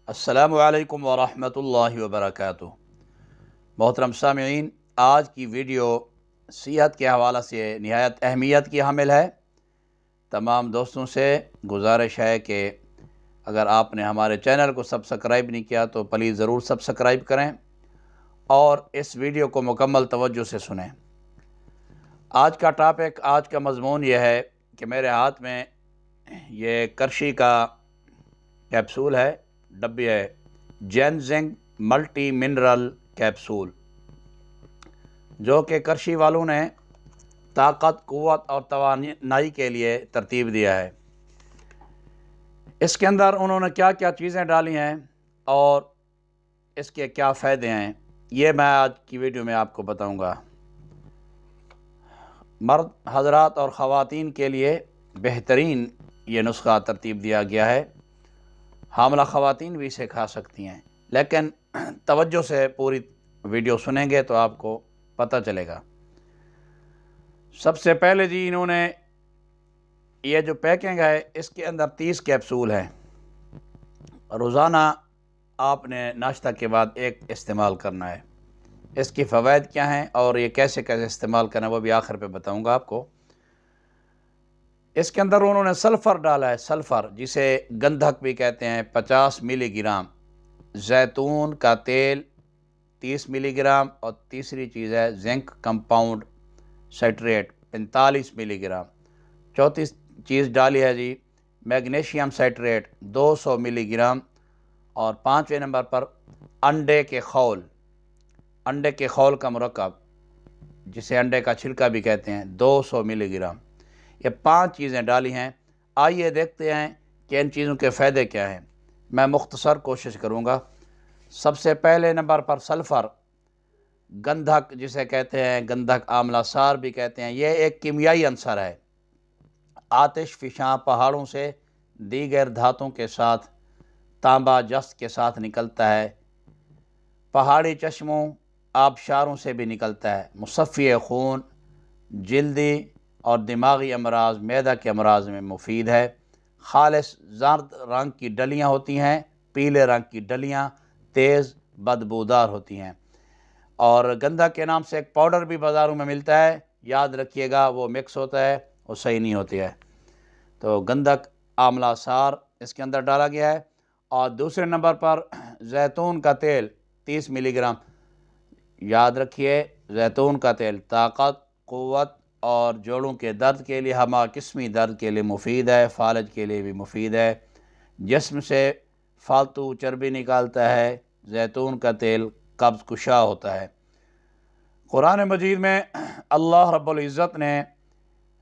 السلام علیکم ورحمۃ اللہ وبرکاتہ۔ محترم سامعین، آج کی ویڈیو صحت کے حوالہ سے نہایت اہمیت کی حامل ہے۔ تمام دوستوں سے گزارش ہے کہ اگر آپ نے ہمارے چینل کو سبسکرائب نہیں کیا تو پلیز ضرور سبسکرائب کریں اور اس ویڈیو کو مکمل توجہ سے سنیں۔ آج کا ٹاپک، آج کا مضمون یہ ہے کہ میرے ہاتھ میں یہ کرشی کا کیپسول ہے، ڈبی ہے، جینزنگ ملٹی منرل کیپسول، جو کہ کرشی والوں نے طاقت، قوت اور توانائی کے لیے ترتیب دیا ہے۔ اس کے اندر انہوں نے کیا کیا چیزیں ڈالی ہیں اور اس کے کیا فائدے ہیں، یہ میں آج کی ویڈیو میں آپ کو بتاؤں گا۔ مرد حضرات اور خواتین کے لیے بہترین یہ نسخہ ترتیب دیا گیا ہے۔ حاملہ خواتین بھی اسے کھا سکتی ہیں، لیکن توجہ سے پوری ویڈیو سنیں گے تو آپ کو پتہ چلے گا۔ سب سے پہلے جی، انہوں نے یہ جو پیکنگ ہے، اس کے اندر 30 کیپسول ہیں۔ روزانہ آپ نے ناشتہ کے بعد ایک استعمال کرنا ہے۔ اس کی فوائد کیا ہیں اور یہ کیسے کیسے استعمال کرنا ہے وہ بھی آخر پہ بتاؤں گا آپ کو۔ اس کے اندر انہوں نے سلفر ڈالا ہے، سلفر جسے گندھک بھی کہتے ہیں، 50 ملی گرام، زیتون کا تیل 30 ملی گرام، اور تیسری چیز ہے زنک کمپاؤنڈ سائٹریٹ 45 ملی گرام۔ چوتھی چیز ڈالی ہے جی میگنیشیم سائٹریٹ 200 ملی گرام، اور 5ویں نمبر پر انڈے کے خول، انڈے کے خول کا مرکب جسے انڈے کا چھلکا بھی کہتے ہیں، 200 ملی گرام۔ یہ 5 چیزیں ڈالی ہیں۔ آئیے دیکھتے ہیں کہ ان چیزوں کے فائدے کیا ہیں۔ میں مختصر کوشش کروں گا۔ سب سے پہلے نمبر پر سلفر، گندھک جسے کہتے ہیں، گندھک آملہ سار بھی کہتے ہیں، یہ ایک کیمیائی عنصر ہے۔ آتش فشاں پہاڑوں سے دیگر دھاتوں کے ساتھ، تانبا جست کے ساتھ نکلتا ہے، پہاڑی چشموں، آبشاروں سے بھی نکلتا ہے۔ مصفی خون، جلدی اور دماغی امراض، معدہ کے امراض میں مفید ہے۔ خالص زرد رنگ کی ڈلیاں ہوتی ہیں، پیلے رنگ کی ڈلیاں تیز بدبودار ہوتی ہیں۔ اور گندھک کے نام سے ایک پاؤڈر بھی بازاروں میں ملتا ہے، یاد رکھیے گا، وہ مکس ہوتا ہے، وہ صحیح نہیں ہوتی ہے۔ تو گندھک آملہ سار اس کے اندر ڈالا گیا ہے۔ اور دوسرے نمبر پر زیتون کا تیل 30 ملی گرام۔ یاد رکھیے، زیتون کا تیل طاقت، قوت اور جوڑوں کے درد کے لیے، ہمہ قسمی درد کے لیے مفید ہے، فالج کے لیے بھی مفید ہے، جسم سے فالتو چربی نکالتا ہے۔ زیتون کا تیل قبض کشا ہوتا ہے۔ قرآن مجید میں اللہ رب العزت نے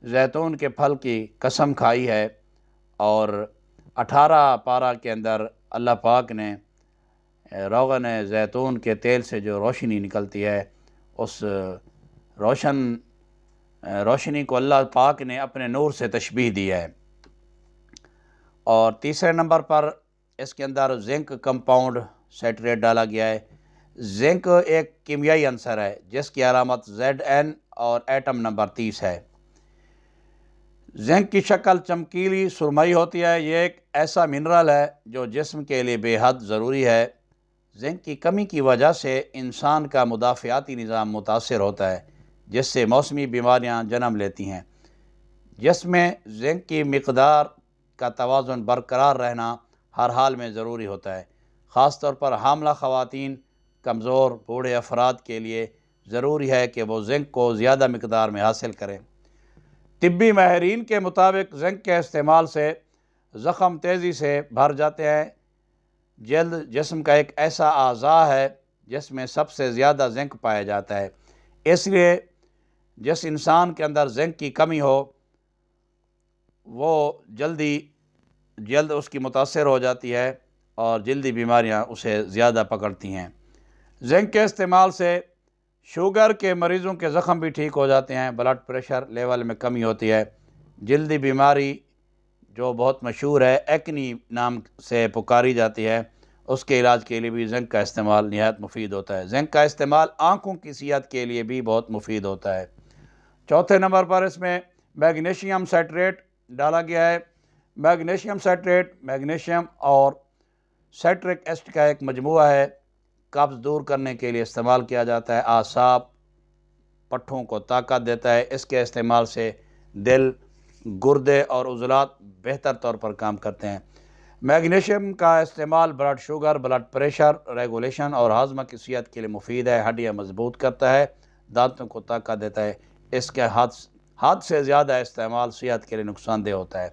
زیتون کے پھل کی قسم کھائی ہے، اور 18 پارہ کے اندر اللہ پاک نے روغن زیتون کے تیل سے جو روشنی نکلتی ہے، اس روشنی کو اللہ پاک نے اپنے نور سے تشبیہ دی ہے۔ اور تیسرے نمبر پر اس کے اندر زنک کمپاؤنڈ سائٹریٹ ڈالا گیا ہے۔ زنک ایک کیمیائی عنصر ہے جس کی علامت Zn اور ایٹم نمبر 30 ہے۔ زنک کی شکل چمکیلی سرمئی ہوتی ہے۔ یہ ایک ایسا منرل ہے جو جسم کے لیے بے حد ضروری ہے۔ زنک کی کمی کی وجہ سے انسان کا مدافعاتی نظام متاثر ہوتا ہے، جس سے موسمی بیماریاں جنم لیتی ہیں۔ جسم میں زنک کی مقدار کا توازن برقرار رہنا ہر حال میں ضروری ہوتا ہے۔ خاص طور پر حاملہ خواتین، کمزور بوڑھے افراد کے لیے ضروری ہے کہ وہ زنک کو زیادہ مقدار میں حاصل کریں۔ طبی ماہرین کے مطابق زنک کے استعمال سے زخم تیزی سے بھر جاتے ہیں۔ جلد جسم کا ایک ایسا اعضاء ہے جس میں سب سے زیادہ زنک پایا جاتا ہے، اس لیے جس انسان کے اندر زنک کی کمی ہو وہ جلد اس کی متاثر ہو جاتی ہے اور جلدی بیماریاں اسے زیادہ پکڑتی ہیں۔ زنک کے استعمال سے شوگر کے مریضوں کے زخم بھی ٹھیک ہو جاتے ہیں، بلڈ پریشر لیول میں کمی ہوتی ہے۔ جلدی بیماری جو بہت مشہور ہے، ایکنی نام سے پکاری جاتی ہے، اس کے علاج کے لیے بھی زنک کا استعمال نہایت مفید ہوتا ہے۔ زنک کا استعمال آنکھوں کی صحت کے لیے بھی بہت مفید ہوتا ہے۔ چوتھے نمبر پر اس میں میگنیشیم سائٹریٹ ڈالا گیا ہے۔ میگنیشیم سائٹریٹ میگنیشیم اور سائٹرک ایسڈ کا ایک مجموعہ ہے، قبض دور کرنے کے لیے استعمال کیا جاتا ہے، اعصاب پٹھوں کو طاقت دیتا ہے، اس کے استعمال سے دل، گردے اور عضلات بہتر طور پر کام کرتے ہیں۔ میگنیشیم کا استعمال blood sugar, blood pressure regulation اور ہاضمہ کی صحت کے لیے مفید ہے، ہڈیاں مضبوط کرتا ہے، دانتوں کو طاقت دیتا ہے، اس کے حد سے زیادہ استعمال صحت کے لیے نقصان دہ ہوتا ہے۔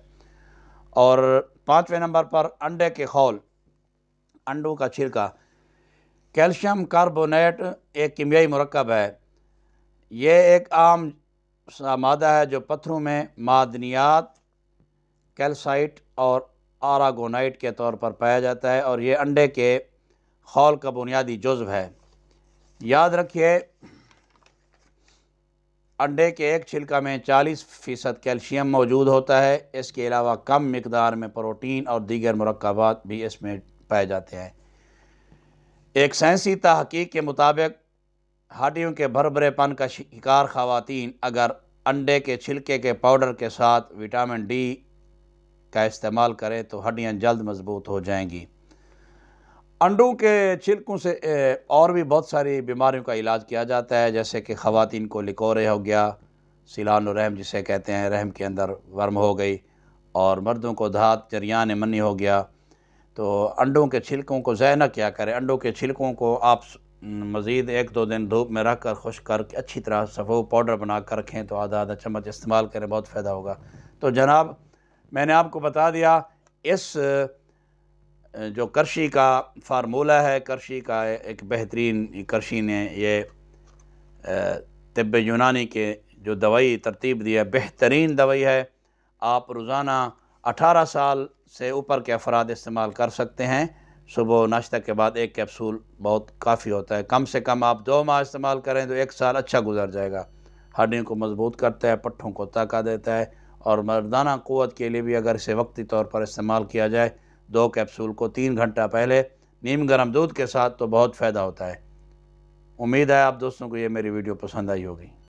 اور 5ویں نمبر پر انڈے کے خول، انڈوں کا چھلکا، کیلشیم کاربونیٹ ایک کیمیائی مرکب ہے، یہ ایک عام سا مادہ ہے جو پتھروں میں معدنیات کیلسائٹ اور آراگونائٹ کے طور پر پایا جاتا ہے، اور یہ انڈے کے خول کا بنیادی جزو ہے۔ یاد رکھیے انڈے کے ایک چھلکا میں 40% کیلشیم موجود ہوتا ہے، اس کے علاوہ کم مقدار میں پروٹین اور دیگر مرکبات بھی اس میں پائے جاتے ہیں۔ ایک سائنسی تحقیق کے مطابق ہڈیوں کے بھربھرے پن کا شکار خواتین اگر انڈے کے چھلکے کے پاؤڈر کے ساتھ وٹامن ڈی کا استعمال کریں تو ہڈیاں جلد مضبوط ہو جائیں گی۔ انڈوں کے چھلکوں سے اور بھی بہت ساری بیماریوں کا علاج کیا جاتا ہے، جیسے کہ خواتین کو لکورے ہو گیا، سیلان الرحم جسے کہتے ہیں، رحم کے اندر ورم ہو گئی، اور مردوں کو دھات جریان منی ہو گیا۔ تو انڈوں کے چھلکوں کو ضائع نہ کیا کریں، انڈوں کے چھلکوں کو آپ مزید 1-2 دن دھوپ میں رکھ کر خشک کر کے اچھی طرح سفید پاؤڈر بنا کر رکھیں تو آدھا چمچ استعمال کریں، بہت فائدہ ہوگا۔ تو جناب میں نے آپ کو بتا دیا اس جو کرشی کا فارمولہ ہے، کرشی کا ایک بہترین، کرشی نے یہ طب یونانی کے جو دوائی ترتیب دی ہے، بہترین دوائی ہے، آپ روزانہ 18 سال سے اوپر کے افراد استعمال کر سکتے ہیں، صبح ناشتہ کے بعد 1 کیپسول بہت کافی ہوتا ہے، کم سے کم آپ 2 ماہ استعمال کریں تو 1 سال اچھا گزر جائے گا۔ ہڈیوں کو مضبوط کرتا ہے، پٹھوں کو طاقت دیتا ہے، اور مردانہ قوت کے لیے بھی اگر اسے وقتی طور پر استعمال کیا جائے 2 کیپسول کو 3 گھنٹہ پہلے نیم گرم دودھ کے ساتھ تو بہت فائدہ ہوتا ہے۔ امید ہے آپ دوستوں کو یہ میری ویڈیو پسند آئی ہوگی۔